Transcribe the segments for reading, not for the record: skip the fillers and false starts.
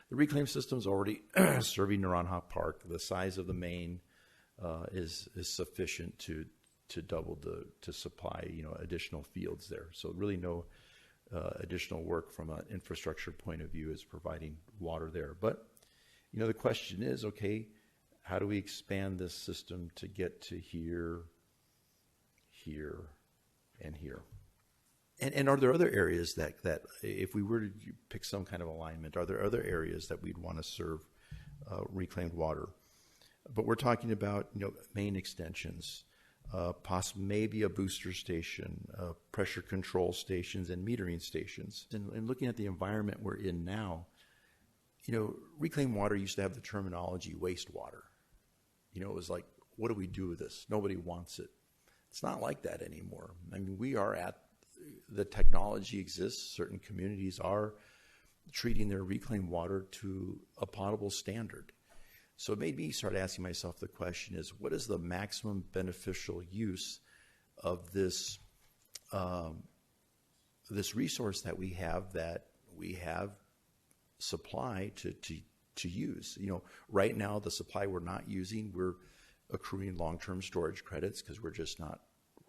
The reclaim system is already serving Naranjal Park. The size of the main is sufficient to double to supply additional fields there. So really no additional work from an infrastructure point of view is providing water there. But the question is, okay, how do we expand this system to get to here, here, and here? And are there other areas that if we were to pick some kind of alignment, are there other areas that we'd want to serve reclaimed water? But we're talking about main extensions, possibly maybe a booster station, pressure control stations, and metering stations. And looking at the environment we're in now, reclaimed water used to have the terminology wastewater. It was like, what do we do with this? Nobody wants it. It's not like that anymore. I mean, the technology exists. Certain communities are treating their reclaimed water to a potable standard. So it made me start asking myself the question is, what is the maximum beneficial use of this this resource that we have supply to use? Right now the supply we're not using, we're accruing long-term storage credits because we're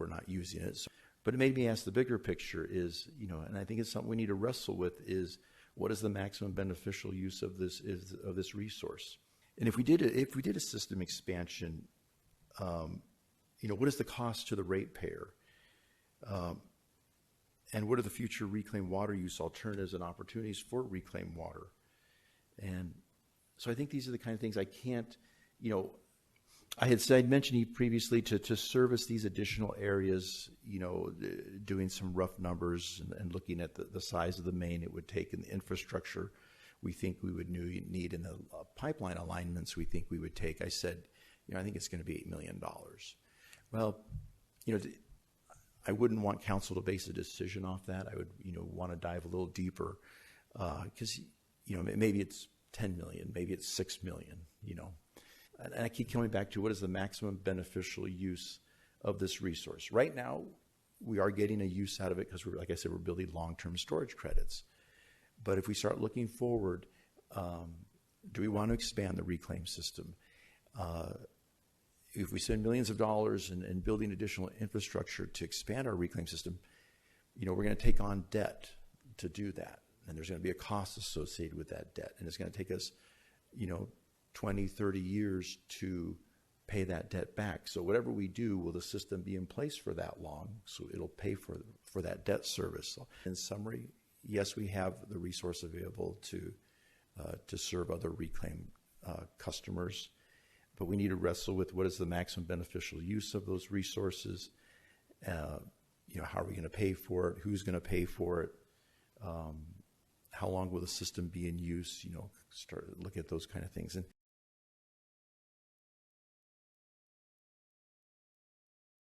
not using it. But it made me ask the bigger picture is, and I think it's something we need to wrestle with is, what is the maximum beneficial use of this resource? And if we did a system expansion, what is the cost to the ratepayer? And what are the future reclaimed water use alternatives and opportunities for reclaimed water? And so I think these are the kind of things I can't, I'd mentioned previously to service these additional areas, doing some rough numbers and looking at the size of the main it would take and the infrastructure we think we would need in the pipeline alignments we think we would take. I said, I think it's going to be $8 million. Well, I wouldn't want council to base a decision off that. I would, want to dive a little deeper because, maybe it's 10 million, maybe it's 6 million, And I keep coming back to what is the maximum beneficial use of this resource. Right now, we are getting a use out of it because, like I said, we're building long-term storage credits. But if we start looking forward, do we want to expand the reclaim system? If we spend millions of dollars in building additional infrastructure to expand our reclaim system, we're going to take on debt to do that. And there's going to be a cost associated with that debt. And it's going to take us, 20, 30 years to pay that debt back. So whatever we do, will the system be in place for that long? So it'll pay for that debt service. So in summary, yes, we have the resource available to serve other reclaim customers, but we need to wrestle with what is the maximum beneficial use of those resources. How are we going to pay for it? Who's going to pay for it? How long will the system be in use? Start looking at those kind of things. And